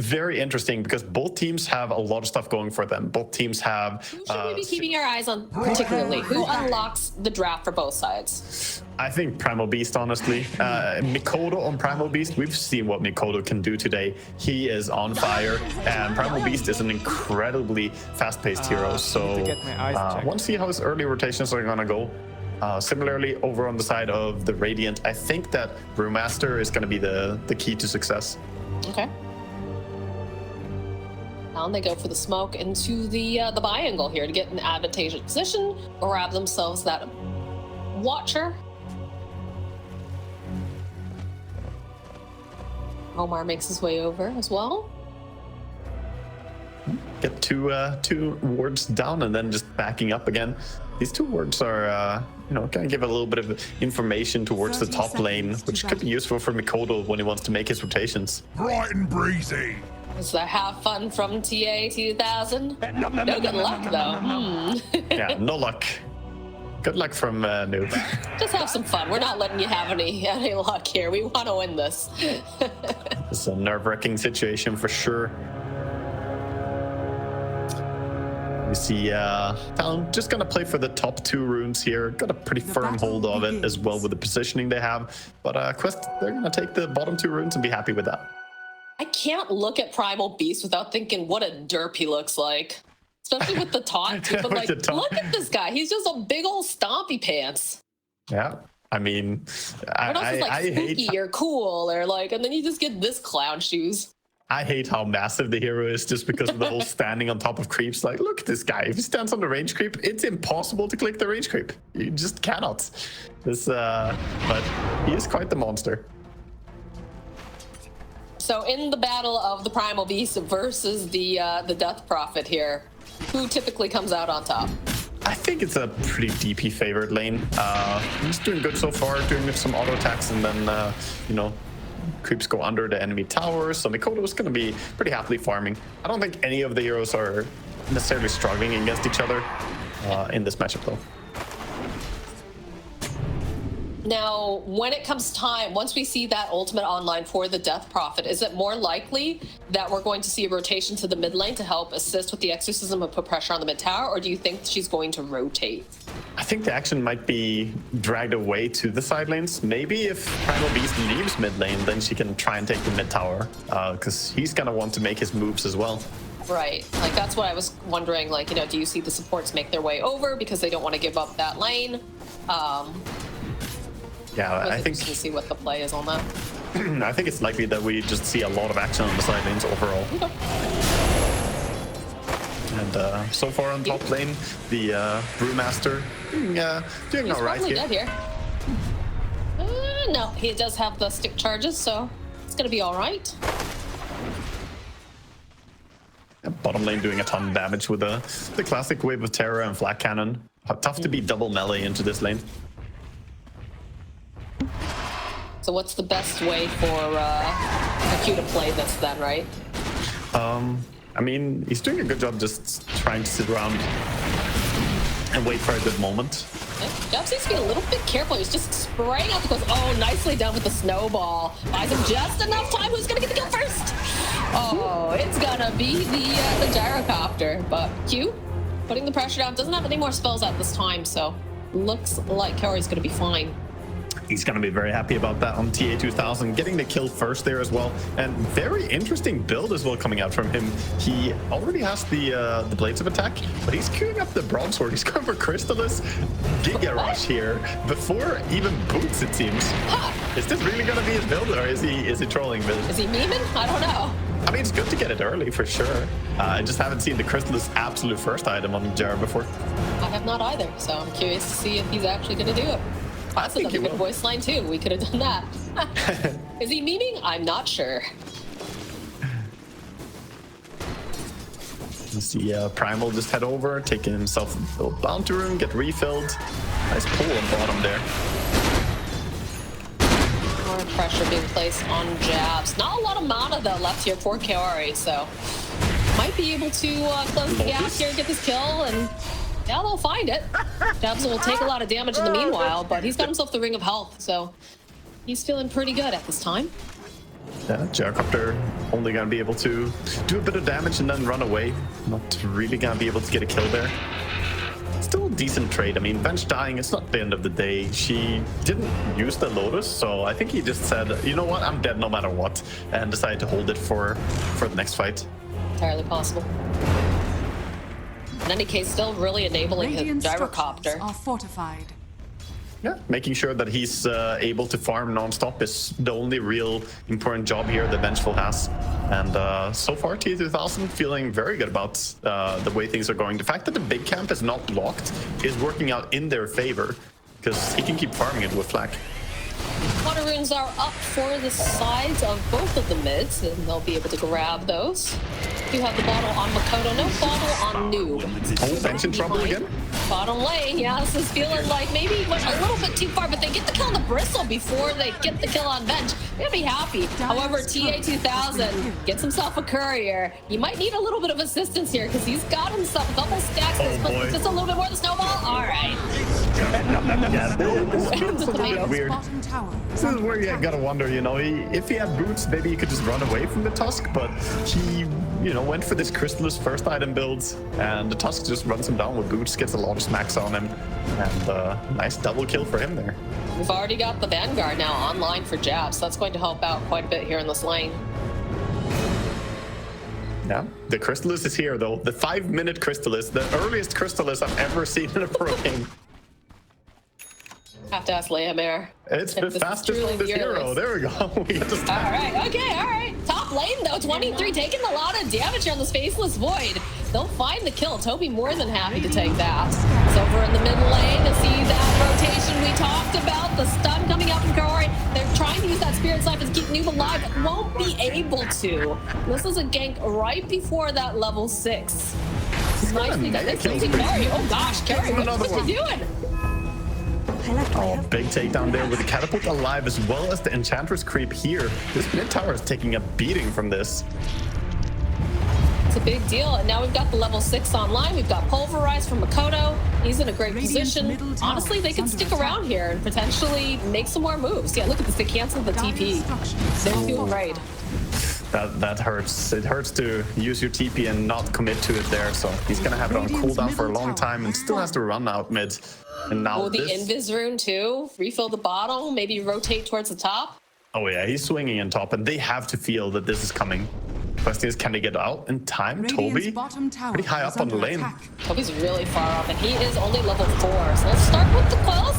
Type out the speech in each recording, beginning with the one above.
Very interesting because both teams have a lot of stuff going for them. Both teams have... Who should we be keeping our eyes on particularly? Who unlocks the draft for both sides? I think Primal Beast, honestly. Mikoto on Primal Beast, we've seen what Mikoto can do today. He is on fire, and Primal Beast is an incredibly fast-paced hero. So want to see how his early rotations are gonna go. Similarly, over on the side of the Radiant, I think that Brewmaster is gonna be the key to success. Okay. Down they go for the smoke into the buy angle here to get an advantageous position, grab themselves that Watcher. Omar makes his way over as well. Get two wards down and then just backing up again. These two wards are, kind of give a little bit of information towards the top lane, which could be useful for Mikoto when he wants to make his rotations. Bright and breezy. Is that have fun from TI12? No good luck though. Yeah, no luck. Good luck from Noob. Just have some fun. We're not letting you have any luck here. We want to win this. It's a nerve-wracking situation for sure. You see Talon just gonna play for the top 2 runes here. Got a pretty firm hold of it as well with the positioning they have. But Quest, they're gonna take the bottom 2 runes and be happy with that. I can't look at Primal Beast without thinking what a derp he looks like. Especially with the taunt. But like, look at this guy. He's just a big old stompy pants. Yeah. I mean, I spooky or cool or like, and then you just get this clown shoes. I hate how massive the hero is just because of the whole standing on top of creeps. Like, look at this guy. If he stands on the range creep, it's impossible to click the range creep. You just cannot. But he is quite the monster. So in the battle of the Primal Beast versus the Death Prophet here, who typically comes out on top? I think it's a pretty DP favored lane. He's doing good so far, doing some auto attacks, and then creeps go under the enemy tower. So Mikoto is going to be pretty happily farming. I don't think any of the heroes are necessarily struggling against each other in this matchup, though. Now, when it comes time, once we see that ultimate online for the Death Prophet, is it more likely that we're going to see a rotation to the mid lane to help assist with the exorcism and put pressure on the mid tower, or do you think she's going to rotate? I think the action might be dragged away to the side lanes. Maybe if Primal Beast leaves mid lane, then she can try and take the mid tower, because he's going to want to make his moves as well. Right. Like, that's what I was wondering. Like, do you see the supports make their way over because they don't want to give up that lane? Yeah, I think to see what the play is on that. I think it's likely that we just see a lot of action on the side lanes overall. Okay. And so far on top lane, the Brewmaster doing all right here. Dead here. No, he does have the stick charges, so it's gonna be all right. Bottom lane doing a ton of damage with the classic wave of terror and flat cannon. Tough to be double melee into this lane. So what's the best way for Q to play this then, right? I mean, he's doing a good job just trying to sit around and wait for a good moment. Dub seems to be a little bit careful. He's just spraying out the close. Oh, nicely done with the snowball. Buys him just enough time. Who's gonna get the kill first? Oh, it's gonna be the gyrocopter. But Q putting the pressure down. Doesn't have any more spells at this time, so looks like Kaori's gonna be fine. He's going to be very happy about that on TA2000, getting the kill first there as well. And very interesting build as well coming out from him. He already has the Blades of Attack, but he's queuing up the Broadsword. He's going for Crystallis Giga Rush here before even boots, it seems. Huh. Is this really going to be his build, or is he trolling build? Is he memeing? I don't know. I mean, it's good to get it early for sure. I just haven't seen the Crystallis absolute first item on Jar before. I have not either, so I'm curious to see if he's actually going to do it. That's another good voice line too. We could have done that. Is he memeing? I'm not sure. You see Primal just head over, taking himself a little bounty room, get refilled. Nice pull on bottom there. More pressure being placed on jabs. Not a lot of mana though left here for Kaori, so might be able to close the gap here, get this kill, and yeah, they'll find it. Jabs will take a lot of damage in the meanwhile, but he's got himself the Ring of Health, so He's feeling pretty good at this time. Yeah, Gyrocopter only gonna be able to do a bit of damage and then run away. Not really gonna be able to get a kill there. Still a decent trade. I mean, Venge dying, it's not the end of the day. She didn't use the Lotus, so I think he just said, you know what, I'm dead no matter what, and decided to hold it for the next fight. Entirely possible. In any case, still really enabling his Gyrocopter. Are fortified. Yeah, making sure that he's able to farm non-stop is the only real important job here that Vengeful has. And so far, TI12 feeling very good about the way things are going. The fact that the big camp is not locked is working out in their favor, because he can keep farming it with Flak. Water runes are up for the sides of both of the mids, and they'll be able to grab those. You have the bottle on Makoto, no bottle on Noob. Oh, Bench in trouble again? Bottom lane, yeah, this is feeling like maybe he went a little bit too far, but they get the kill on the Bristle before they get the kill on Bench. They're gonna be happy. However, TI2000 gets himself a courier. You might need a little bit of assistance here, because he's got himself a couple stacks. But just a little bit more of the snowball. All right. Yeah, this feels a little bit weird. This is where you gotta wonder, you know, if he had boots, maybe he could just run away from the Tusk, but he, you know, went for this Crystallis first item builds, and the Tusk just runs him down with boots, gets a lot of smacks on him, and nice double kill for him there. We've already got the Vanguard now online for jabs, so that's going to help out quite a bit here in this lane. Yeah, the Crystallis is here though. The 5-minute Crystallis, the earliest Crystallis I've ever seen in a pro game. Have to ask Lehamir. It's the fastest on this hero. There we go. We get to start. All right, okay, all right. Top lane though, 23, taking a lot of damage here on this Faceless Void. They'll find the kill. Toby more than happy to take that. So over in the mid lane to see that rotation we talked about, the stun coming out from Kaori. They're trying to use that Spirit Siphon to keep Noob alive, but won't be able to. This is a gank right before that level 6. Nicely done. Carry. Oh gosh, Carry, what's he doing? Oh, big takedown there with the Catapult alive, as well as the Enchantress creep here. This mid tower is taking a beating from this. It's a big deal, and now we've got the level 6 online. We've got Pulverize from Makoto. He's in a great position. Honestly, they could stick around here and potentially make some more moves. Yeah, look at this. They canceled the TP. They're feeling right. That hurts. It hurts to use your TP and not commit to it there. So he's gonna have it on cooldown for a long time and still has to run out mid. And now the Invis rune too. Refill the bottle. Maybe rotate towards the top. Oh yeah, he's swinging in top, and they have to feel that this is coming. Question is, can they get out in time? Toby, pretty high up on the lane. Toby's really far off, and he is only level 4. So let's start with the quells.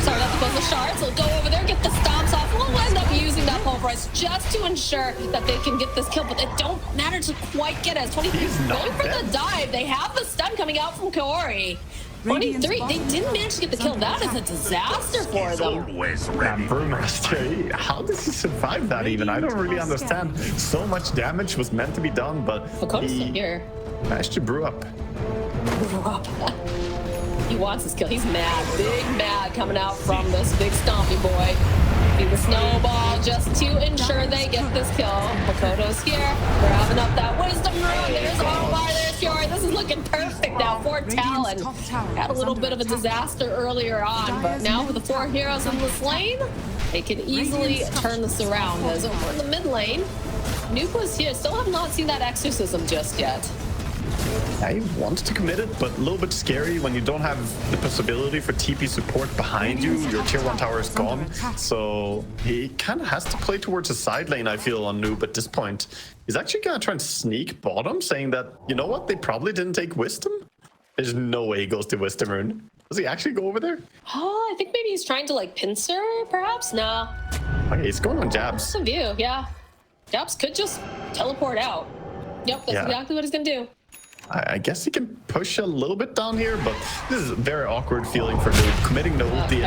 Sorry, not the quells, the shards. We'll go over there, get the stomps off. We'll end up using that Pulverize just to ensure that they can get this kill, but it don't matter to quite get as 23 going for the dive. They have the stun coming out from Kaori. 23, they didn't manage to get the kill. That is a disaster for them. Brewmaster, how does he survive that even? I don't really understand. So much damage was meant to be done, but he managed to brew up. He wants this kill. He's mad, big mad coming out from this big stompy boy. The snowball just to ensure they get this kill. Makoto's here, grabbing up that wisdom rune. There's Omar, there's Fiore. This is looking perfect now for Talon. Had a little bit of a disaster earlier on, but now with the 4 heroes in this lane, they can easily turn this around. As over in the mid lane, Nuke was here. Still have not seen that exorcism just yet. I want to commit it, but a little bit scary when you don't have the possibility for TP support behind you. Your tier 1 tower is gone, so he kind of has to play towards the side lane, I feel, on Noob at this point. He's actually going to try and sneak bottom, saying that, you know what, they probably didn't take Wisdom. There's no way he goes to Wisdom Rune. Does he actually go over there? Oh, I think maybe he's trying to, like, pincer, perhaps? No. Okay, he's going on jabs. That's a view, yeah. Jabs could just teleport out. Yep, that's exactly what he's going to do. I guess he can push a little bit down here, but this is a very awkward feeling for Noob. Committing the ulti.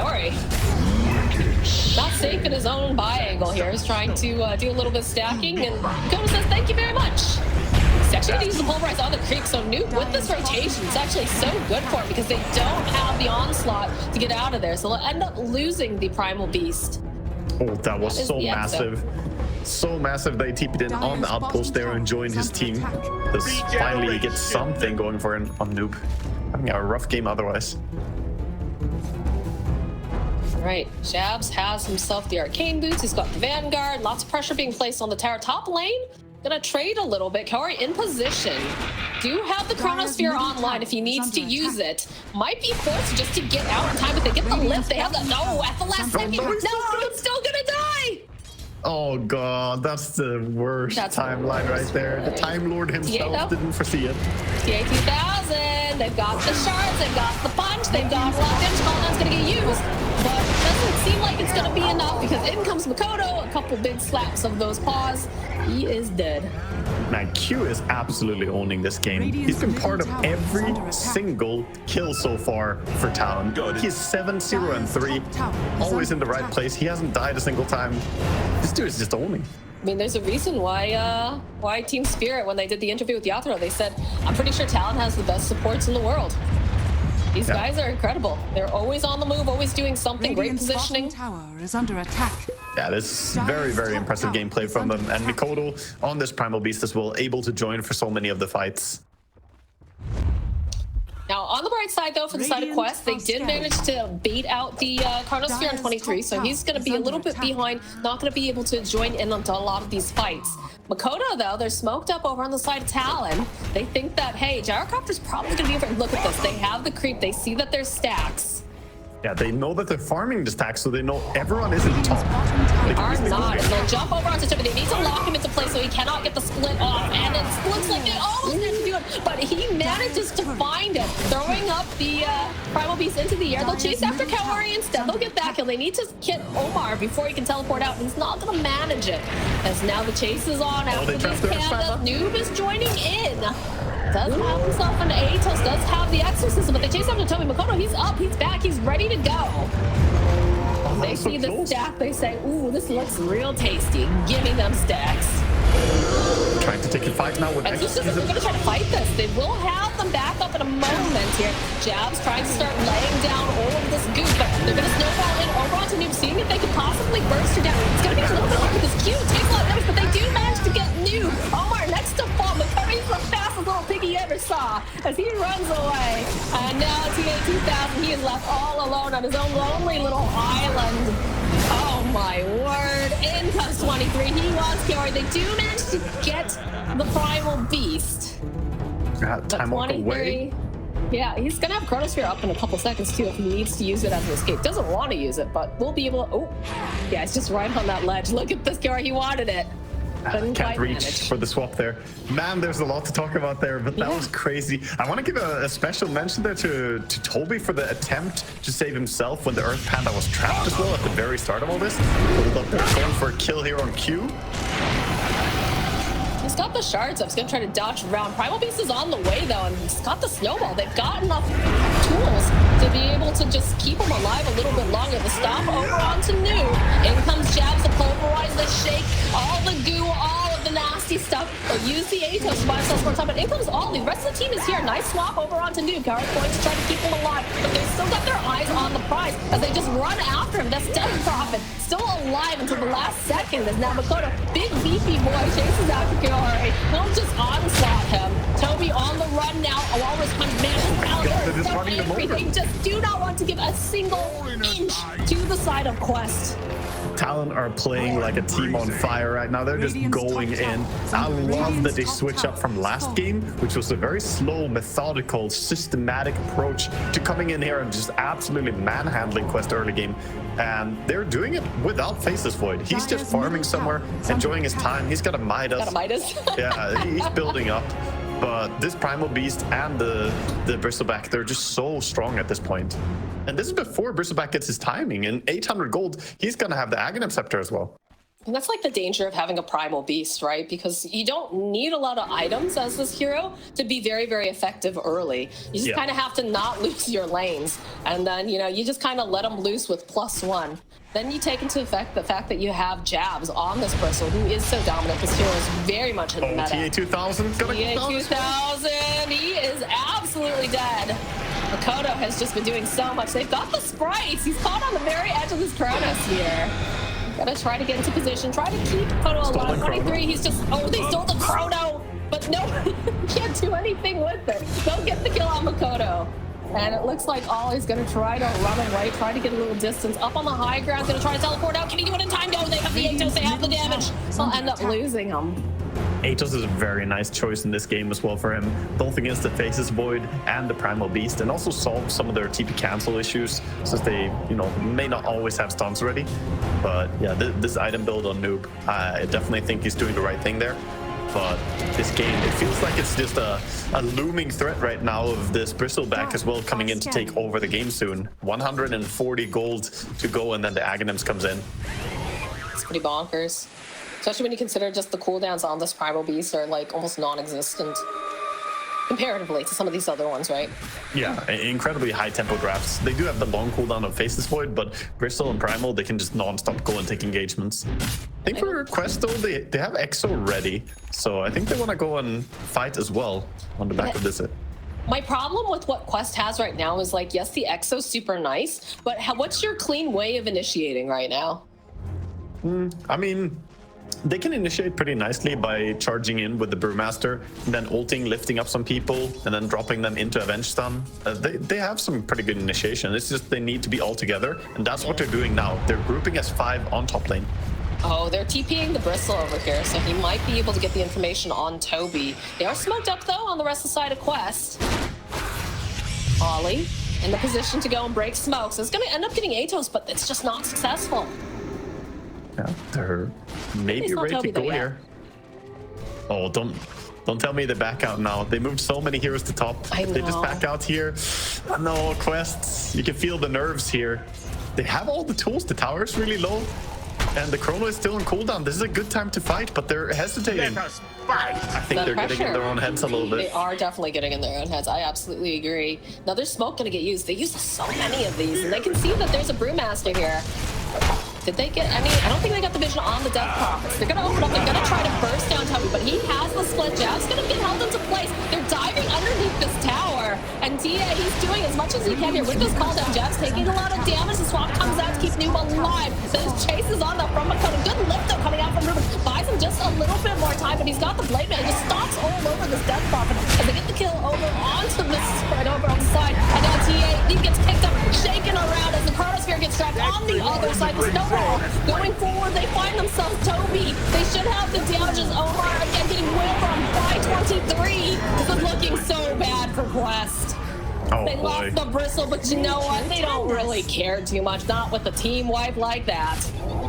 Not safe in his own buy angle here. He's trying to do a little bit of stacking, and Kodo says thank you very much. He's actually going to use the Pulverize on the creep, so Noob with this rotation is actually so good for him because they don't have the onslaught to get out of there, so they'll end up losing the Primal Beast. Oh, that was so massive. So massive they TP'd in on the outpost there and joined his team. Because finally he gets something going for him on Noob. Having a rough game otherwise. Right, Jabs has himself the arcane boots. He's got the Vanguard. Lots of pressure being placed on the tower. Top lane, gonna trade a little bit. Kaori in position. Do have the Chronosphere online if he needs to use it. Might be forced just to get out in time, but they get the lift. They have the no at the last second. No, it's still gonna die. Oh god, that's the worst timeline right there. The Time Lord himself didn't foresee it. TI12, they've got the shards, they've got the punch, they've got a lot of damage. Talon's gonna get used, but it doesn't seem like it's gonna be enough because in comes Makoto. A couple big slaps of those paws. He is dead. Man, Q is absolutely owning this game. He's been part of every single kill so far for Talon. He's 7-0-3, always in the right place. He hasn't died a single time. This dude is just owning. I mean, there's a reason why Team Spirit, when they did the interview with Yatoro, they said, I'm pretty sure Talon has the best supports in the world. These guys are incredible. They're always on the move, always doing something, great positioning. Tower is under attack. Yeah, this is very, very impressive gameplay from them. And Mikoto on this Primal Beast as well, able to join for so many of the fights. Now, on the bright side, though, for the side of Quest, they did manage to bait out the Chronosphere on 23, so he's going to be a little bit behind, not going to be able to join in onto a lot of these fights. Makoto, though, they're smoked up over on the side of Talon. They think that, hey, Gyrocopter's probably going to be over. Look at this. They have the creep. They see that there's stacks. Yeah, they know that they're farming the stacks, so they know everyone is in top. They are not. They'll jump over onto Chip, but they need to lock him into place so he cannot get the split off. And it looks like they almost managed to do it, but he manages to find it, throwing up the Primal Beast into the air. They'll chase after Kaori instead. They'll get that kill. They need to hit Omar before he can teleport out. He's not going to manage it. As now the chase is on after these pandas. Noob is joining in. Does have himself an Atos, does have the exorcism, but they chase after Toby Makoto. He's up, he's back, he's ready to go. They see the stack, they say, ooh, this looks real tasty. Give me them stacks. Trying to take a fight now with exorcism. They're going to try to fight this. They will have them back up in a moment here. Jabs trying to start laying down all of this goop, but they're going to snowball in over onto Noob, seeing if they can possibly burst her down. It's going to be a little bit hard because Q takes a lot of damage, but they do manage to get Noob. Omar next to fall. Makoto's the fastest little pig he ever saw as he runs away. And now TI12, he is left all alone on his own lonely little island. Oh my word. In comes 23. He wants Kaori. They do manage to get the Primal Beast. Time walk away. Yeah, he's gonna have Chronosphere up in a couple seconds too if he needs to use it as an escape. Doesn't want to use it, but we'll be able to. Oh, yeah, it's just right on that ledge. Look at this Kaori. He wanted it. Can't reach for the swap there. Man, there's a lot to talk about there, but that was crazy. I want to give a special mention there to Toby for the attempt to save himself when the Earth Panda was trapped as well at the very start of all this. Hold up there, going for a kill here on Q. He's got the shards up. He's going to try to dodge around. Primal Beast is on the way, though, and he's got the snowball. They've got enough tools to be able to just keep him alive a little bit longer. The stop over onto Noob. In comes Jabs to pulverize the shake, all the goo, all of the nasty stuff. They'll use the Atos to buy themselves more time, but in comes Ollie. The rest of the team is here. Nice swap over onto Noob. Kaori's going to try to keep him alive, but they've still got their eyes on the prize as they just run after him. That's Death Prophet, still alive until the last second as now Makoto, big beefy boy, chases after Kaori. He'll just onslaught him. Toby on the run now. Walrus punch, man, is so angry. They just do not want to give a single inch to the side of Quest. Talon are playing like a team on fire right now. They're just going in. I love that they switch up from last game, which was a very slow, methodical, systematic approach to coming in here and just absolutely manhandling Quest early game. And they're doing it without Faceless Void. He's just farming somewhere, enjoying his time. He's got a Midas. Yeah, he's building up. But this Primal Beast and the Bristleback, they're just so strong at this point. And this is before Bristleback gets his timing. And 800 gold, he's going to have the Aghanim Scepter as well. And that's like the danger of having a Primal Beast, right? Because you don't need a lot of items as this hero to be very, very effective early. You just kind of have to not lose your lanes. And then, you know, you just kind of let them loose with +1. Then you take into effect the fact that you have Jabs on this Bristle, who is so dominant. This hero is very much in the meta. TI1200's gonna TI1200, he is absolutely dead. Makoto has just been doing so much. They've got the sprites. He's caught on the very edge of this Chronosphere. Gotta try to get into position, try to keep Makoto alive. 23, he's just, oh, they stole the Chrono, but no, can't do anything with it. They'll get the kill on Makoto. And it looks like Ollie's going to try to run away, try to get a little distance. Up on the high ground, going to try to teleport out. Can he do it in time? No, they have the Atos, they have the damage. They'll end up losing him. Atos is a very nice choice in this game as well for him, both against the Faceless Void and the Primal Beast, and also solve some of their TP cancel issues, since they, you know, may not always have stuns ready. But yeah, this item build on Noob, I definitely think he's doing the right thing there. But this game, it feels like it's just a looming threat right now of this Bristleback as well coming in to take over the game soon. 140 gold to go, and then the Aghanims comes in. It's pretty bonkers. Especially when you consider just the cooldowns on this Primal Beast are like almost non-existent comparatively to some of these other ones, right? Yeah, incredibly high tempo drafts. They do have the long cooldown of Faceless Void, but Bristle and Primal, they can just non-stop go and take engagements. I think for Quest though, they have Exo ready, so I think they want to go and fight as well on the back of this. My problem with what Quest has right now is like, yes, the Exo's super nice, but what's your clean way of initiating right now? I mean, they can initiate pretty nicely by charging in with the Brewmaster, and then ulting, lifting up some people, and then dropping them into Avenge Stun. They have some pretty good initiation. It's just they need to be all together, and that's what they're doing now. They're grouping as 5 on top lane. Oh, they're TPing the Bristle over here, so he might be able to get the information on Toby. They are smoked up, though, on the rest of the side of Quest. Ollie in the position to go and break smokes. It's going to end up getting Atos, but it's just not successful. Yeah, they're maybe ready to go here. Oh, don't tell me they back out now. They moved so many heroes to top. They just back out here. No, Quests. You can feel the nerves here. They have all the tools. The tower is really low, and the Chrono is still on cooldown. This is a good time to fight, but they're hesitating. I think they're getting in their own heads a little bit. They are definitely getting in their own heads. I absolutely agree. Now there's smoke going to get used. They use so many of these, and they can see that there's a Brewmaster here. Did they get any? I don't think they got the vision on the Death Prophets. They're going to open up. They're going to try to burst down Toby, but he has the split jab. It's going to get held into place. They're diving underneath this tower, and TI, he's doing as much as he can here with those call down jabs, taking a lot of damage. The swap comes out to keep Noob alive. Those chases on the front, Makota. Good lift though coming out from Ruben. Buys him just a little bit more time, but he's got the Blade Man. He just stomps all over this Death Prophet as they get the kill over onto this spread over on the side. And now TI, he gets picked up, shaken around as the Chronosphere gets trapped on the other side. The snowball going forward, they find themselves Toby. They should have the damages. Omar again getting whiffed on by 23. This is looking so bad for Quest. Oh, they lost the Bristle, but you know what? They don't really care too much. Not with a team wipe like that.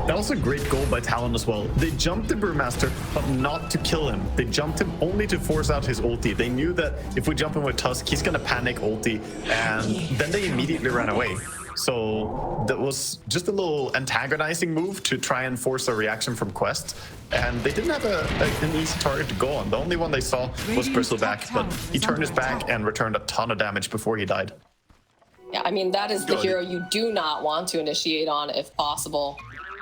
That was a great goal by Talon as well. They jumped the Brewmaster, but not to kill him. They jumped him only to force out his ulti. They knew that if we jump in with Tusk, he's going to panic ulti, and then they immediately ran away. So that was just a little antagonizing move to try and force a reaction from Quest. And they didn't have an easy target to go on. The only one they saw was Bristleback, but he turned his back and returned a ton of damage before he died. Yeah, I mean, that is the hero you do not want to initiate on if possible.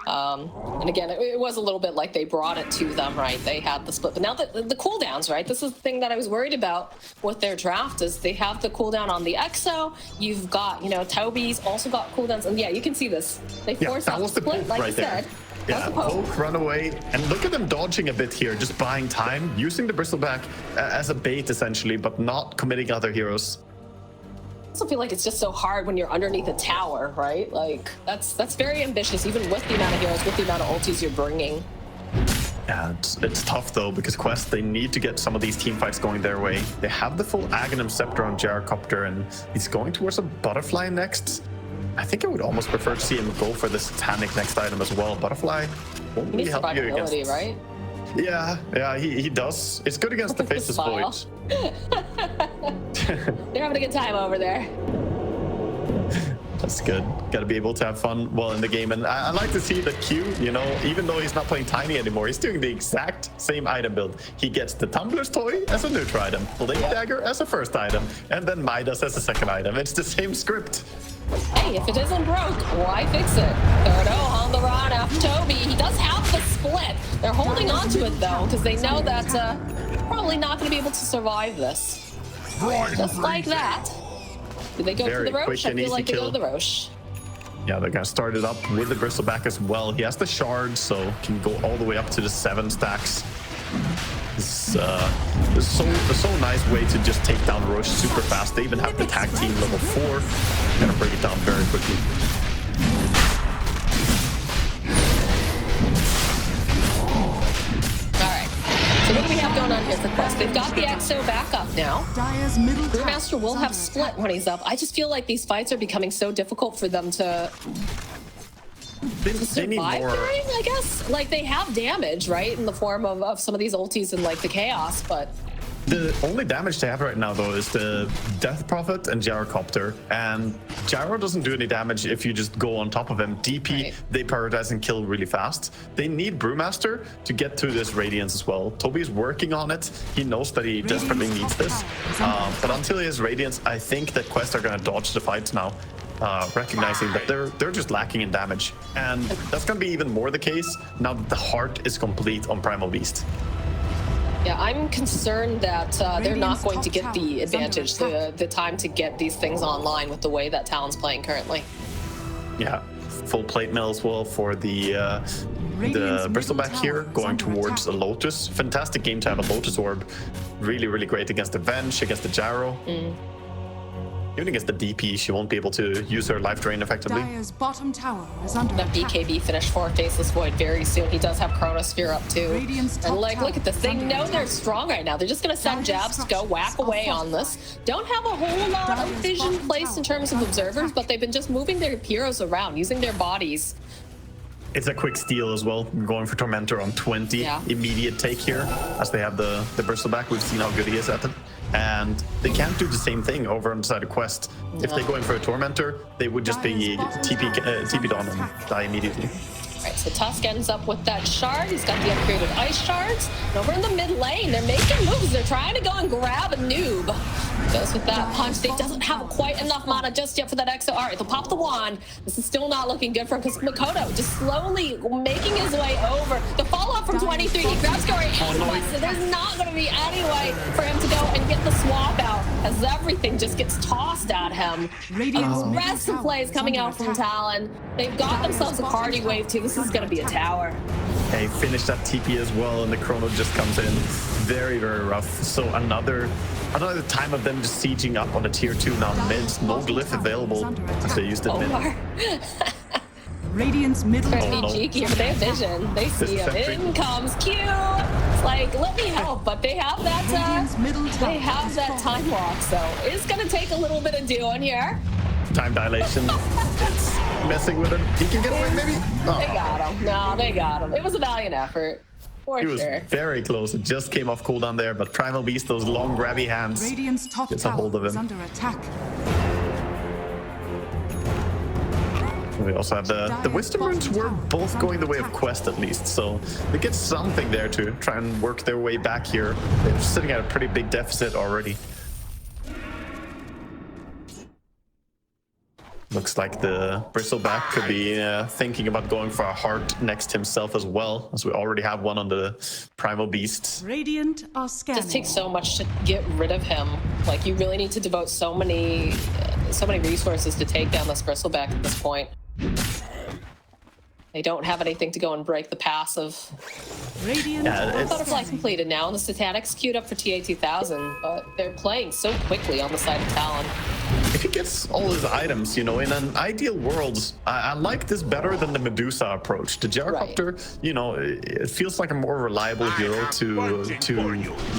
And again, it was a little bit like they brought it to them, right? They had the split, but now the cooldowns, right? This is the thing that I was worried about with their draft is they have the cooldown on the Exo. You've got, you know, Toby's also got cooldowns, and yeah, you can see this. They forced out the split, like you said. Yeah, poke, run away, and look at them dodging a bit here, just buying time, using the Bristleback as a bait essentially, but not committing other heroes. I also feel like it's just so hard when you're underneath a tower, right? Like, that's very ambitious, even with the amount of heroes, with the amount of ultis you're bringing. Yeah, it's tough though, because Quest, they need to get some of these team fights going their way. They have the full Aghanim Scepter on Gyrocopter, and he's going towards a Butterfly next. I think I would almost prefer to see him go for the Satanic next item as well. Butterfly won't really help you against... right? Yeah, he does. It's good against the Faceless Void. They're having a good time over there. That's good. Got to be able to have fun while in the game. And I like to see that Q, you know, even though he's not playing Tiny anymore, he's doing the exact same item build. He gets the Tumbler's Toy as a neutral item, Blade Dagger as a first item, and then Midas as a second item. It's the same script. Hey, if it isn't broke, why fix it? Thirdo on the run after Toby. He does have the split. They're holding on to it, though, because they know that probably not going to be able to survive this. Just like that. Do they go for the Roche? I feel like they go to the Roche. Yeah, they're going to start it up with the Bristleback as well. He has the shard, so can go all the way up to the 7 stacks. It's so nice way to just take down Roche super fast. They even have the tag team level 4. Gonna break it down very quickly. So what do we have going on here for Quest? They've got the EXO back up now. Brewmaster will have split when he's up. I just feel like these fights are becoming so difficult for them to they need more. During, I guess. Like, they have damage, right? In the form of some of these ultis and, like, the chaos, but... The only damage they have right now, though, is the Death Prophet and Gyrocopter. And Gyro doesn't do any damage if you just go on top of him. DP, right. They prioritize and kill really fast. They need Brewmaster to get to this Radiance as well. Toby's working on it. He knows that he desperately needs this. But until he has Radiance, I think that Quest are going to dodge the fights now. Recognizing that they're just lacking in damage. And that's going to be even more the case now that the heart is complete on Primal Beast. Yeah, I'm concerned that they're not going to get the advantage, the time to get these things online with the way that Talon's playing currently. Yeah, full plate mill as well for the Bristleback here, going towards a Lotus. Fantastic game to have a Lotus Orb. Really, really great against the Venge, against the Gyro. Even against the DP, she won't be able to use her life drain effectively. Bottom tower is under that BKB finish for Faceless Void very soon. He does have Chronosphere up too. And like, look at this. They know they're strong right now. They're just going to send jabs to go whack away on this. Don't have a whole lot of vision placed in terms of observers, but they've been just moving their heroes around, using their bodies. It's a quick steal as well, going for Tormentor on 20. Yeah. Immediate take here, as they have the Bristleback. We've seen how good he is at it. And they can't do the same thing over on the side of Quest. No. If they're going for a Tormentor, they would just be TP'd on and die immediately. Right, so Tusk ends up with that shard. He's got the upgraded ice shards. And over in the mid lane, they're making moves. They're trying to go and grab a noob. Goes with that punch. They doesn't have quite enough mana just yet for that EXO. All right, they'll pop the wand. This is still not looking good for him because Mikoto just slowly making his way over. The fallout from 23, he grabs Gory anyway, so there's not going to be any way for him to go and get the swap out as everything just gets tossed at him. Aggressive plays coming out from Talon. They've got themselves a party wave too. This is going to be a tower. They finish that TP as well, and the Chrono just comes in. Very, very rough. So another time of them just sieging up on a tier 2 now mid. No glyph available as they used it mid. Radiant's middle tower. Cheeky, but they have vision. They see him. In comes Q. It's like, let me help, but they have that. They have that time lock, so it's gonna take a little bit of doing here. Time dilation. It's messing with him. He can get away, maybe. Oh. They got him. No, they got him. It was a valiant effort. He was very close. It just came off cooldown there, but Primal Beast, those long grabby hands, gets a hold of him. Under attack. We also have the Wisdom Runes were both going the way of Quest at least, so they get something there to try and work their way back here. They're sitting at a pretty big deficit already. Looks like the Bristleback could be thinking about going for a heart next himself as well, as we already have one on the Primal Beast. Radiant are scanning. It just takes so much to get rid of him. Like, you really need to devote so many resources to take down this Bristleback at this point. They don't have anything to go and break the passive. Butterfly completed now, and the Static's queued up for TI12, but they're playing so quickly on the side of Talon. If he gets all his items, you know, in an ideal world, I like this better than the Medusa approach. The Gyrocopter, you know, it feels like a more reliable hero to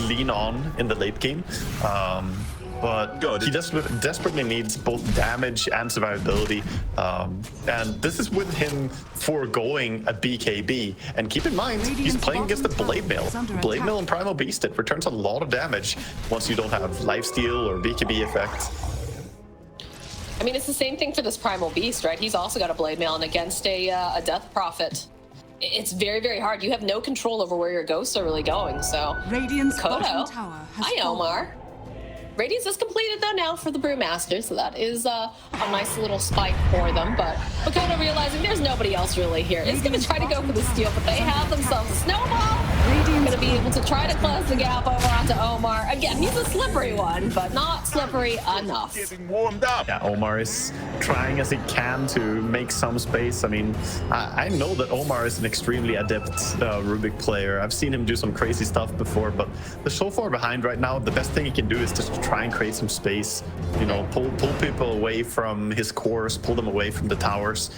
lean on in the late game. But he desperately needs both damage and survivability. And this is with him foregoing a BKB. And keep in mind, he's playing against the Blade Mail. Blade Mail and Primal Beast, it returns a lot of damage once you don't have lifesteal or BKB effect. I mean, it's the same thing for this Primal Beast, right? He's also got a Blade Mail and against a Death Prophet. It's very, very hard. You have no control over where your ghosts are really going, so... Kodo. Hi, Omar. Radiance is completed though now for the Brewmaster, so that is a nice little spike for them. But Mikoto realizing there's nobody else really here is going to try to go for the steal, but they have themselves a snowball. Going to going to be able to try to close the gap over onto Omar. Again, he's a slippery one, but not slippery enough. Getting warmed up. Yeah, Omar is trying as he can to make some space. I mean, I know that Omar is an extremely adept Rubik player. I've seen him do some crazy stuff before, but they're so far behind right now. The best thing he can do is just try and create some space. You know, pull people away from his cores, pull them away from the towers.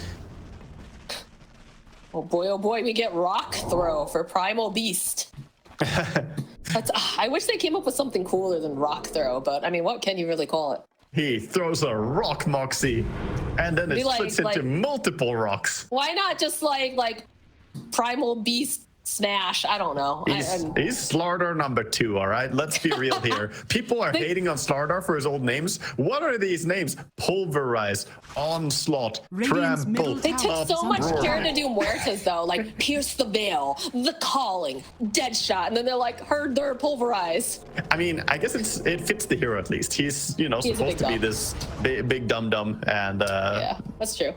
Oh boy, we get Rock Throw for Primal Beast. I wish they came up with something cooler than Rock Throw, but I mean, what can you really call it? He throws a rock moxie, and then it splits into multiple rocks. Why not just like Primal Beast Smash? I don't know. He's Slardar number 2, all right? Let's be real here. People are hating on Slardar for his old names. What are these names? Pulverize, Onslaught, Trample. They took so much care to do Muertes, though, like Pierce the Veil, The Calling, Deadshot, and then they're like, heard they're Pulverize. I mean, I guess it fits the hero at least. He's supposed to be this big dum-dum, and yeah, that's true.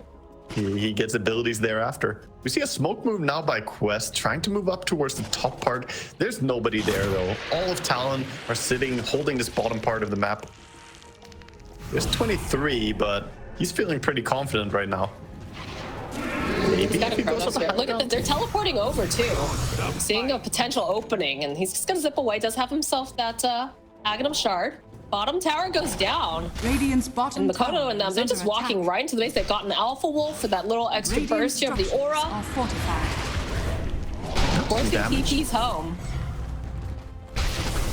He gets abilities thereafter. We see a smoke move now by Quest, trying to move up towards the top part. There's nobody there, though. All of Talon are sitting, holding this bottom part of the map. There's 23, but he's feeling pretty confident right now. Maybe if he goes up. Look at that, they're teleporting over, too. Seeing a potential opening, and he's just going to zip away. Does have himself that Aghanim Shard. Bottom tower goes down. Radiant's bottom and Makoto tower and them, they're just walking right into the base. They've got an Alpha Wolf for that little extra burst. You have the aura. Forcing TP's home.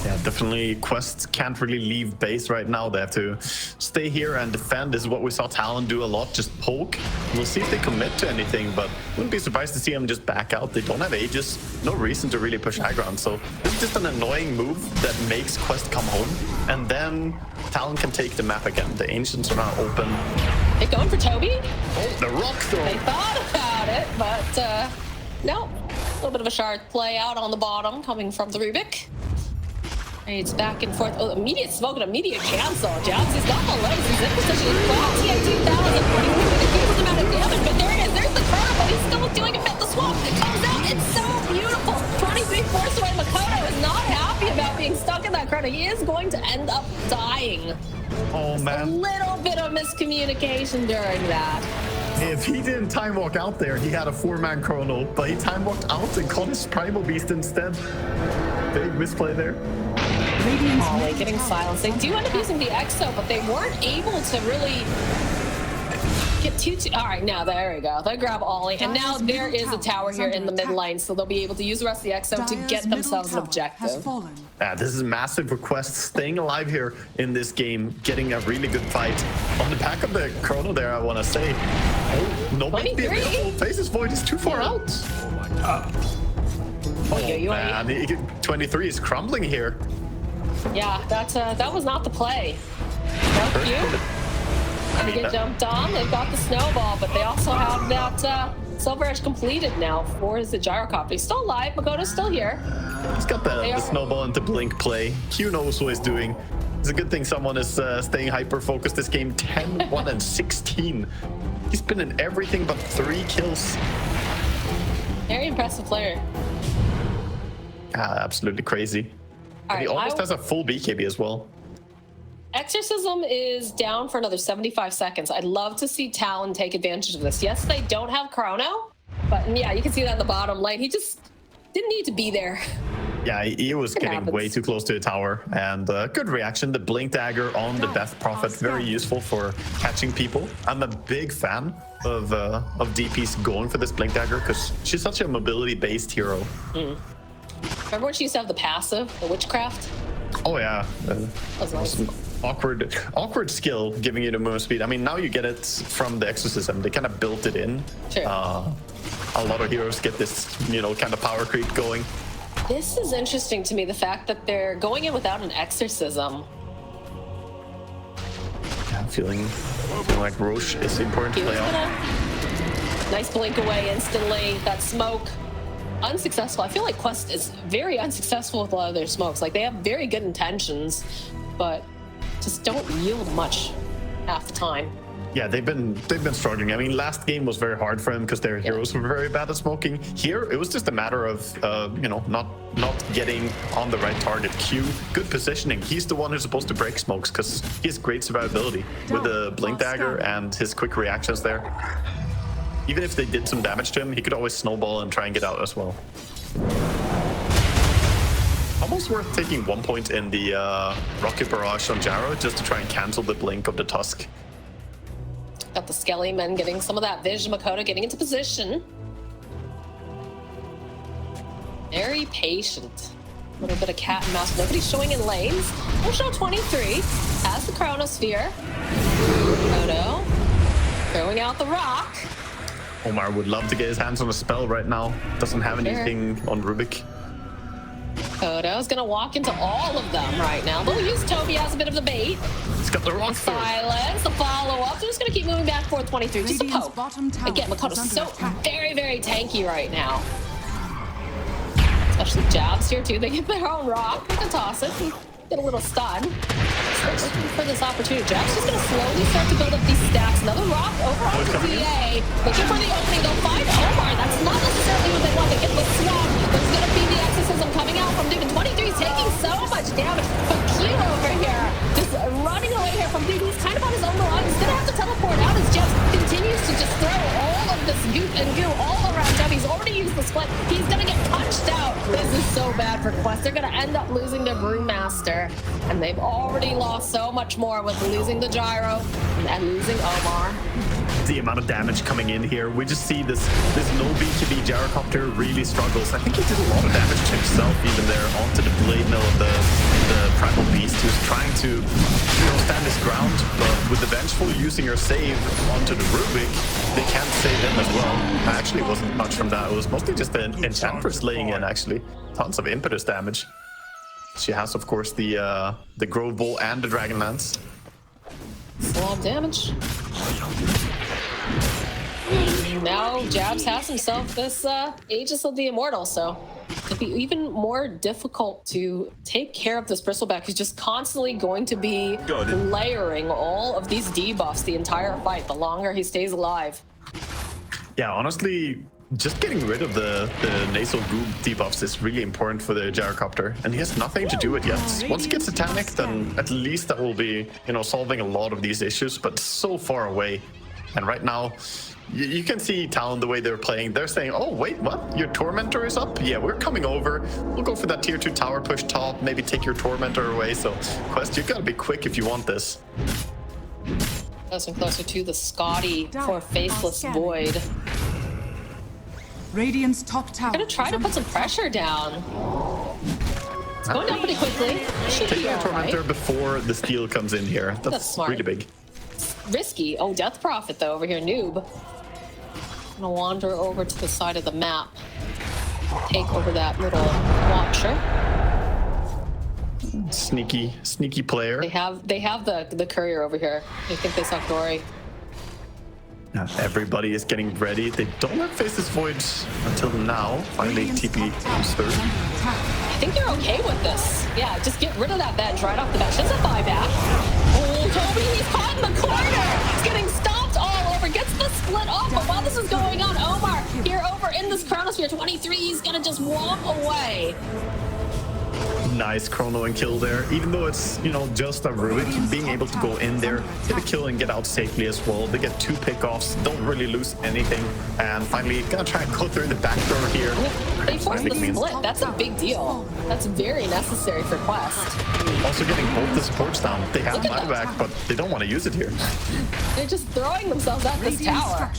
Yeah, definitely Quest can't really leave base right now. They have to stay here and defend. This is what we saw Talon do a lot, just poke. We'll see if they commit to anything, but wouldn't be surprised to see them just back out. They don't have Aegis, no reason to really push high ground. So this is just an annoying move that makes Quest come home, and then Talon can take the map again. The Ancients are now open. They're going for Toby. Oh, the rock throw. They thought about it, but no. A little bit of a shard play out on the bottom coming from the Rubik. It's back and forth. Oh, immediate smoke and immediate cancel. Jounce's got the legs. He's in position. He's got TI12. A decent amount of damage, but there it is. There's the curve, but he's still doing it. The swamp comes out. It's so beautiful. 23 force away. Makoto is not happy about being stuck in that corner. He is going to end up dying. Oh, man. A little bit of miscommunication during that. If he didn't time walk out there, he had a 4-man chrono, but he time walked out and caught his Primal Beast instead. Big misplay there. Oh, getting silenced. They do end up using the Exo, but they weren't able to really get too. All right, now there we go. They grab Ollie, and now there is a tower here in the mid lane, so they'll be able to use the rest of the Exo to get themselves an objective. This is massive for Quest, staying alive here in this game, getting a really good fight. On the back of the chrono there, I want to say. Oh, nobody be available. Faces Void is too far out. Oh, my God. Oh, man. 23 is crumbling here. Yeah, that was not the play. That cute. They get jumped on. They've got the snowball, but they also have that Silver Edge completed now for the gyrocopter. He's still alive. Makoto's still here. He's got the snowball into blink play. Q knows what he's doing. It's a good thing someone is staying hyper-focused this game. 10, 1, and 16. He's been in everything but 3 kills. Very impressive player. Absolutely crazy. And he almost has a full BKB as well. Exorcism is down for another 75 seconds. I'd love to see Talon take advantage of this. Yes, they don't have Chrono, but yeah, you can see that in the bottom lane. He just didn't need to be there. Yeah, he was getting way too close to the tower, and good reaction. The Blink Dagger on the Death Prophet, very useful for catching people. I'm a big fan of DPs going for this Blink Dagger because she's such a mobility-based hero. Remember when she used to have the passive, the Witchcraft? Oh yeah, that was nice. Awkward skill giving you the movement speed. I mean, now you get it from the Exorcism. They kind of built it in. Sure. A lot of heroes get this, kind of power creep going. This is interesting to me, the fact that they're going in without an Exorcism. Yeah, I'm feeling like Roche is important to play on. Nice blink away instantly. That smoke. Unsuccessful. I feel like Quest is very unsuccessful with a lot of their smokes. Like, they have very good intentions, but just don't yield much half the time. Yeah, they've been struggling. I mean, last game was very hard for them because their heroes were very bad at smoking. Here, it was just a matter of you know, not getting on the right target. Q, good positioning. He's the one who's supposed to break smokes because he has great survivability with the blink dagger and his quick reactions there. Even if they did some damage to him, he could always snowball and try and get out as well. Almost worth taking 1 point in the rocket barrage on Jaro just to try and cancel the blink of the Tusk. Got the Skelly men getting some of that vision. Makoto getting into position. Very patient. A little bit of cat and mouse. Nobody's showing in lanes. We'll show 23. Has the Chronosphere. Makoto throwing out the rock. Omar would love to get his hands on a spell right now. Doesn't have anything on Rubik. Makoto's gonna walk into all of them right now. They'll use Toby as a bit of the bait. He's got the rock throw. Silence, the follow-up. They're just gonna keep moving back for 23. Just a poke. Again, Makoto's so very, very tanky right now. Especially jabs here too. They get their own rock. They can toss it and get a little stun. So looking for this opportunity. Jab's just gonna slowly start to build up these stacks. Another rock over on the PA. Looking for the opening. They'll find Omar. That's not necessarily what they want. They get the swamp. There's gonna be the exorcism coming out from Duke. 23 is taking so much damage. But Q over here, just running away here from Duke. He's kind of on his own line. He's gonna have to teleport out as Jeb continues to just throw all of this goop and goo all around Jeb. He's already used the split. He's gonna get punched out. This is so bad for Quest. They're gonna end up losing their Brewmaster. And they've already lost so much more with losing the Gyro and losing Omar. The amount of damage coming in here, we just see this no BKB Gyrocopter really struggles. I think he did a lot of damage to himself even there onto the blade mill of the Primal Beast, who's trying to, you know, stand his ground, but with the Vengeful using her save onto the Rubik, they can't save him as well. Actually, it wasn't much from that. It was mostly just an Enchantress laying in, actually. Tons of impetus damage. She has, of course, the Grove Bowl and the Dragon Lance. It's a lot of damage. Now Jabs has himself this Aegis of the Immortal, so it'll be even more difficult to take care of this Bristleback. He's just constantly going to be layering all of these debuffs the entire fight, the longer he stays alive. Yeah, honestly, just getting rid of the nasal goop debuffs is really important for the Gyrocopter, and he has nothing to do it yet. Once he gets Satanic, then at least that will be, you know, solving a lot of these issues, but so far away. And right now, you can see Talon the way they're playing. They're saying, oh, wait, what? Your Tormentor is up? Yeah, we're coming over. We'll go for that tier 2 tower push top, maybe take your Tormentor away. So, Quest, you've got to be quick if you want this. Closer and closer to the Scotty for Faceless Void. Radiant's top tower. Gonna try to put some pressure down. It's going down pretty quickly. Should Taking be a all Tormentor right. before the steal comes in here. That's smart. really big. Risky. Oh, Death Prophet though over here, noob. Gonna wander over to the side of the map. Take over that little watcher. Sneaky player. They have the courier over here. I think they saw Glory. Everybody is getting ready. They don't have Faceless Void until now. Finally, TP comes through. I think they're okay with this. Yeah, just get rid of that bench right off the bat. She doesn't buyback. Oh, Toby, he's caught in the corner. He's getting stomped all over. Gets the split off. But while this is going on, Omar here over in this Chronosphere 23, he's gonna just walk away. Nice chrono and kill there. Even though it's, you know, just a Rubik, being able to go in there, get a kill and get out safely as well. They get 2 pickoffs, don't really lose anything. And finally, gonna try and go through the back door here. They forced the split. That's a big deal. That's very necessary for Quest. Also getting both the supports down. They have buyback, but they don't want to use it here. They're just throwing themselves at this tower.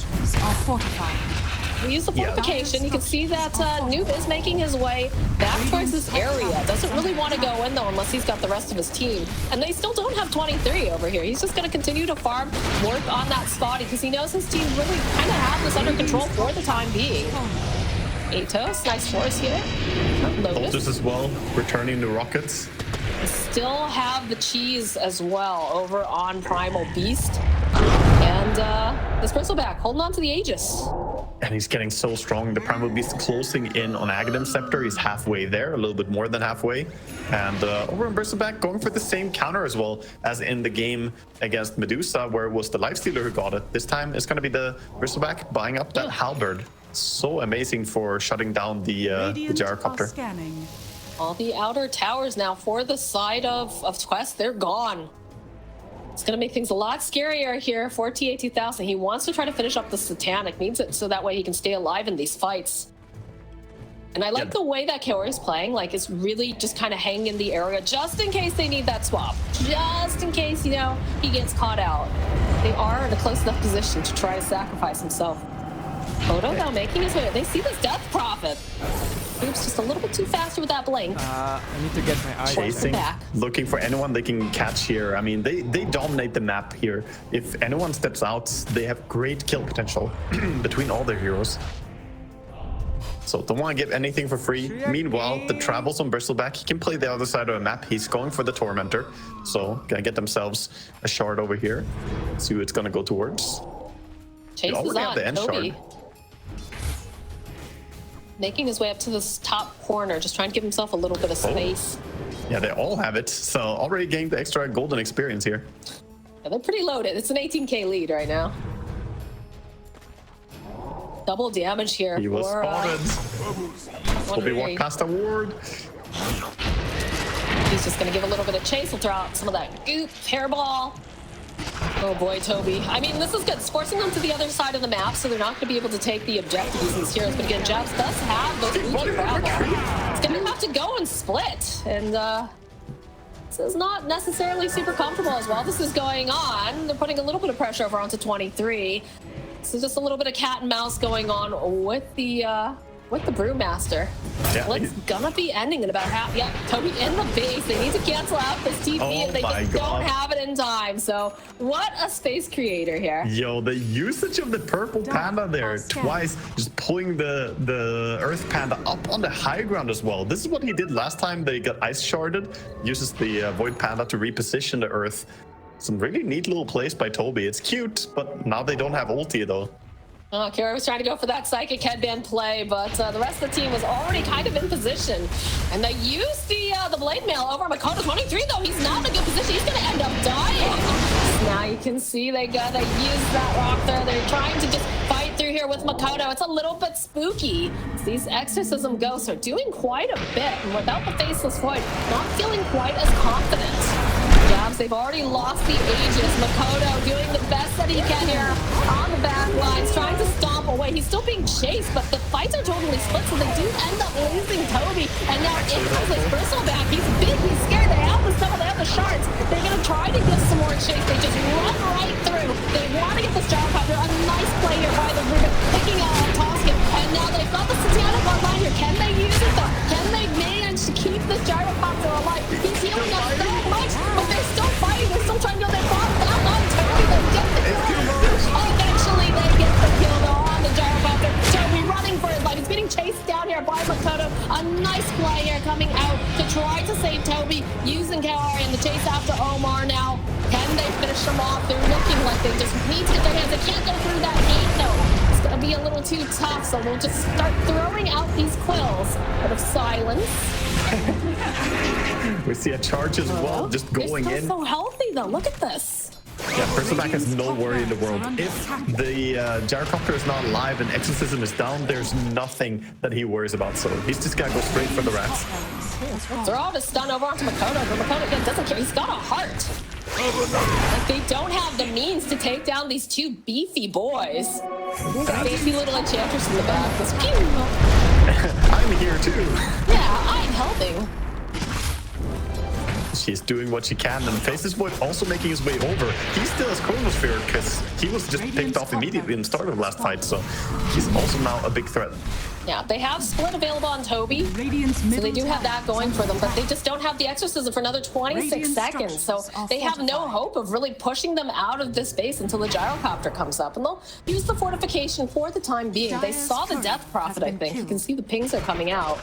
We use the fortification. You can see that Noob is making his way back towards this area. Doesn't really want to go in though unless he's got the rest of his team. And they still don't have 23 over here. He's just going to continue to farm, work on that Scotty because he knows his team really kind of have this under control for the time being. Atos, nice force here. Lotus as well, returning the rockets. We still have the cheese as well over on Primal Beast. And this Bristleback holding on to the Aegis. And he's getting so strong. The Primal Beast closing in on Aghanim Scepter. He's halfway there, a little bit more than halfway. And over on Bristleback, going for the same counter as well as in the game against Medusa, where it was the Lifestealer who got it. This time it's going to be the Bristleback buying up that Halberd. So amazing for shutting down the Gyrocopter. All the outer towers now for the side of Quest, they're gone. It's going to make things a lot scarier here for TI12. He wants to try to finish up the Satanic, needs it so that way he can stay alive in these fights. And I like the way that Kaori is playing, like it's really just kind of hanging in the area just in case they need that swap. Just in case, you know, he gets caught out. They are in a close enough position to try to sacrifice himself. Odo now making his way. They see this Death Prophet. Oops, just a little bit too fast with that blink. I need to get my eyes chasing, looking for anyone they can catch here. I mean, they dominate the map here. If anyone steps out, they have great kill potential between all their heroes. So don't want to give anything for free. Meanwhile, the Travels on Bristleback, he can play the other side of the map. He's going for the Tormentor. So gonna get themselves a shard over here. See who it's gonna go towards. Chase is on, the end Toby. Shard. Making his way up to this top corner, just trying to give himself a little bit of space. Yeah, they all have it. So already getting the extra golden experience here. Yeah, they're pretty loaded. It's an 18k lead right now. Double damage here. He was spotted. Will be walked past the ward. He's just going to give a little bit of chase. He'll throw out some of that goop, hairball. Oh boy, Toby. I mean, this is good. It's forcing them to the other side of the map, so they're not going to be able to take the objective using these heroes. But again, Jabs does have those Uji gravel. It's going to have to go and split. And this is not necessarily super comfortable as well. This is going on. They're putting a little bit of pressure over onto 23. So just a little bit of cat and mouse going on with the Brewmaster. Yeah, It's gonna be ending in about half. Yeah, Toby in the base. They need to cancel out this TP and they just don't have it in time. So what a space creator here. Yo, the usage of the purple panda there twice, just pulling the earth panda up on the high ground as well. This is what he did last time they got ice sharded. Uses the void panda to reposition the earth. Some really neat little plays by Toby. It's cute, but now they don't have ulti though. Kara was trying to go for that psychic headband play, but the rest of the team was already kind of in position. And they used the blade mail over Makoto 23, though. He's not in a good position. He's going to end up dying. Now you can see they gotta use that rock there. They're trying to just fight through here with Makoto. It's a little bit spooky. These exorcism ghosts are doing quite a bit. And without the faceless void, not feeling quite as confident. Jabs, they've already lost the Aegis. Makoto doing the best that he can here on the back lines, trying to stomp away. He's still being chased, but the fights are totally split, so they do end up losing Toby. And now in comes this Bristleback. He's big, he's scared. They have the stuff, they have the shards. They're gonna try to get some more chase. They just run right through. They want to get this Gyrocopter. A nice play here by the Ruben, picking out on Toscan. And now they've got the Satanic online here. Can they use it though? Can they manage to keep this Gyrocopter alive? He's healing up so much, but they're still fighting. They're still trying to go. They fought down on Toby. They get the kill. Eventually they get the kill though on the Gyrocopter. Toby running for his life. He's getting chased down here by Makoto. A nice play here coming out to try to save Toby using Kaori and the chase after Omar now. Can they finish them off? They're looking like they just need to get their hands. They can't go through that gate though. It's gonna be a little too tough, so we'll just start throwing out these quills out of silence. We see a charge as well, just going they're in. So healthy though. Look at this. Yeah, Bristleback has no worry in the world. If the Gyrocopter is not alive and Exorcism is down, there's nothing that he worries about. So he's just gotta go straight for the rats. Throw out a stun over onto Makoto, but Makoto again doesn't care. He's got a heart. Like they don't have the means to take down these two beefy boys. Fancy little enchantress in the back. This pew. I'm here too. Yeah, I'm helping. She's doing what she can, and Faceless Void also making his way over. He still has Chronosphere because he was just picked off immediately in the start of the last fight, so he's also now a big threat. Yeah, they have split available on Toby, so they do have that going for them, but they just don't have the Exorcism for another 26 seconds, so they have no hope of really pushing them out of this base until the Gyrocopter comes up, and they'll use the fortification for the time being. They saw the Death Prophet, I think. You can see the pings are coming out.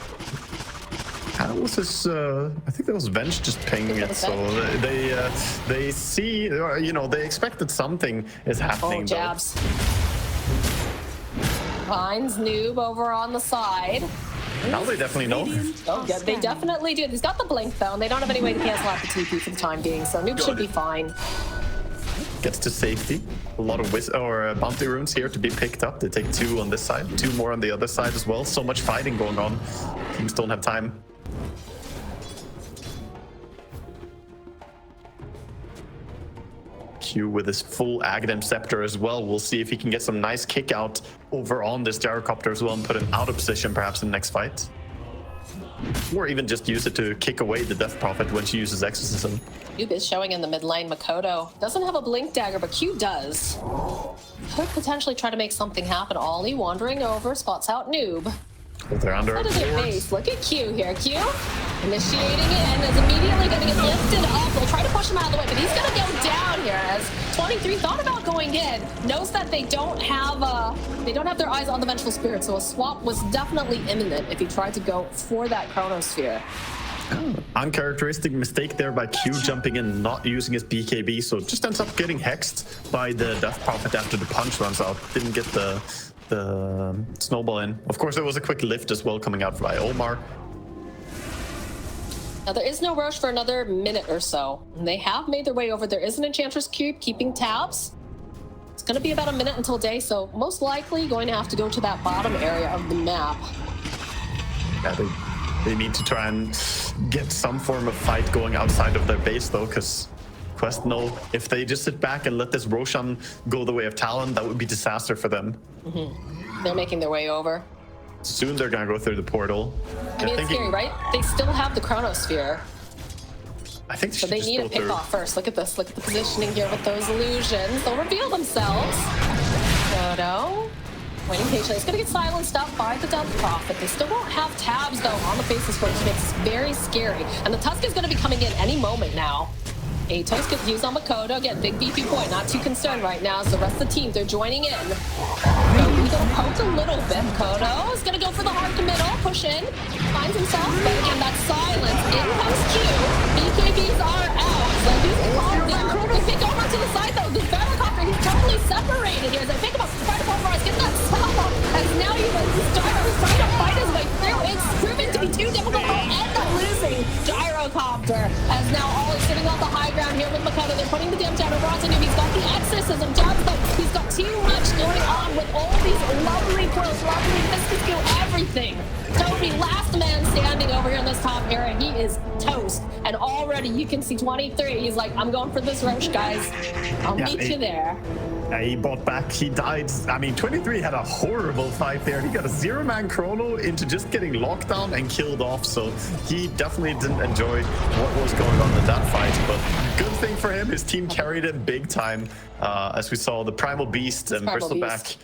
How was this? I think that was Venge just pinging it, so they see, you know, they expected something is happening. Oh, Jabs. Finds Noob over on the side. Now they definitely know. Oh, yeah, they definitely do. He's got the blink though, and they don't have any way to cancel out the TP for the time being, so Noob should be fine. Gets to safety. A lot of bounty runes here to be picked up. They take 2 on this side, 2 more on the other side as well. So much fighting going on. Teams don't have time. Q with his full Aghanim Scepter as well. We'll see if he can get some nice kick out over on this Gyrocopter as well and put him out of position perhaps in the next fight. Or even just use it to kick away the Death Prophet when she uses Exorcism. Noob is showing in the mid lane. Makoto doesn't have a blink dagger, but Q does. Could potentially try to make something happen. Ollie wandering over, spots out Noob. Well, they're under What is their base? Look at Q here. Q initiating in, is immediately going to get lifted up. They'll try to push him out of the way, but he's going to go down here as 23 thought about going in. Knows that they don't have their eyes on the Vengeful Spirit, so a swap was definitely imminent if he tried to go for that Chronosphere. Uncharacteristic mistake there by Q jumping in, not using his BKB, so just ends up getting hexed by the Death Prophet after the punch runs out. Didn't get the snowball in. Of course, there was a quick lift as well coming out by Omar. Now, there is no rush for another minute or so. They have made their way over. There is an Enchantress Cube keeping tabs. It's going to be about a minute until day, so most likely going to have to go to that bottom area of the map. Yeah, they need to try and get some form of fight going outside of their base, though, because Quest know if they just sit back and let this Roshan go the way of Talon, that would be disaster for them. They're making their way over. Soon they're going to go through the portal. I mean, it's scary, right? They still have the Chronosphere. I think So they need to pick off first. Look at this. Look at the positioning here with those illusions. They'll reveal themselves. Dodo. Waiting patiently. It's going to get silenced up by the Death Prophet. They still won't have tabs, though, on the faces, which makes it very scary. And the Tusk is going to be coming in any moment now. Atos gets used on Makoto. Again, big beefy point. Not too concerned right now. So the rest of the team, they're joining in. Kobe's going to poke a little bit. Makoto is going to go for the hard to middle. Push in. Finds himself. But again, that silence. In comes Q. BKBs are out. So he's called them. They pick over to the side, though. The Gyrocopter, he's totally separated here. As they pick him up, try to pulverize, get that stop up. As now this Gyro is trying to fight his way through. It's proven to be too difficult. They'll end up losing Gyrocopter. As now all is sitting on the high ground here with Makoto. They're putting the damn down over onto Noob. He's got the exorcism jobs, but he's got too much going on with all these lovely quills, lovely Viscous Goo, everything. Toby, last man standing over here in this top area. He is toast. And already you can see 23. He's like, I'm going for this Roche, guys. I'll meet you there. He bought back. He died. I mean, 23 had a horrible fight there. He got a 0-man chrono into just getting locked down and killed off. So he definitely didn't enjoy what was going on in that fight. But good thing for him, his team carried him big time. As we saw, the Primal Beast and Bristleback,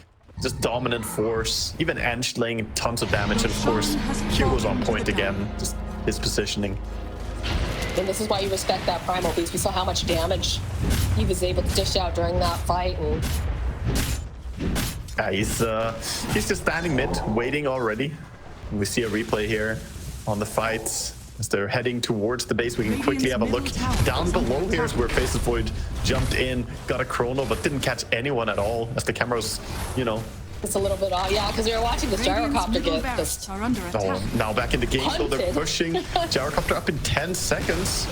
just dominant force. Even Ench laying tons of damage. And of course, Q was on point again. Just his positioning. And this is why you respect that Primal Beast. We saw how much damage he was able to dish out during that fight. And he's just standing mid, waiting already. We see a replay here on the fight. As they're heading towards the base, we can quickly have a look. Down below here is where Faceless Void jumped in, got a chrono, but didn't catch anyone at all. As the cameras, you know, it's a little bit odd, yeah, because we were watching this Gyrocopter get just... Oh, now back in the game, so they're pushing Gyrocopter up in 10 seconds.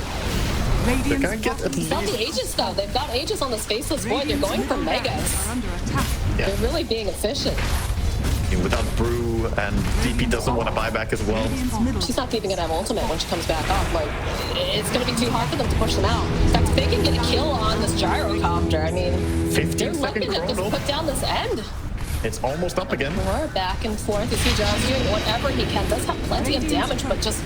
They're gonna get at least... They've got the Aegis, though. They've got Aegis on the Faceless Void. They're going for Megas. Yeah. They're really being efficient. Without Brew, and DP doesn't want to buy back as well. She's not even gonna have ultimate when she comes back up. Like, it's gonna be too hard for them to push them out. In fact, if they can get a kill on this Gyrocopter, I mean, they're looking to just put down this end. It's almost up again. We're back and forth. You see John's doing whatever he can. Does have plenty of damage, but just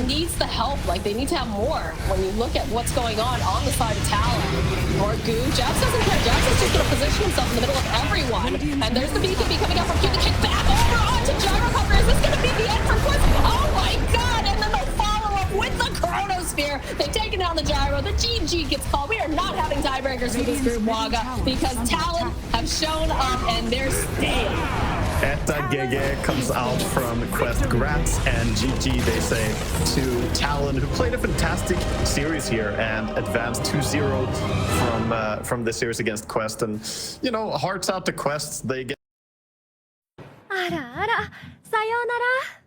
needs the help. Like, they need to have more. When you look at what's going on the side of Talon. More goo. Jax doesn't care. Jax is just going to position himself in the middle of everyone. And there's the BKB coming out from Q. The kick back over onto Gyrocopter. Is this going to be the end for Quest? Oh my god! And then they'll follow up with the Chronosphere. They've taken down the Gyro. The GG gets called. We are not having tiebreakers with this group, Waga, because Talon have shown up and they're staying. Eta GG comes out from Quest. Grats and GG, they say, to Talon, who played a fantastic series here and advanced 2-0 from this series against Quest. And, you know, hearts out to Quest. They get あらあら、さようなら。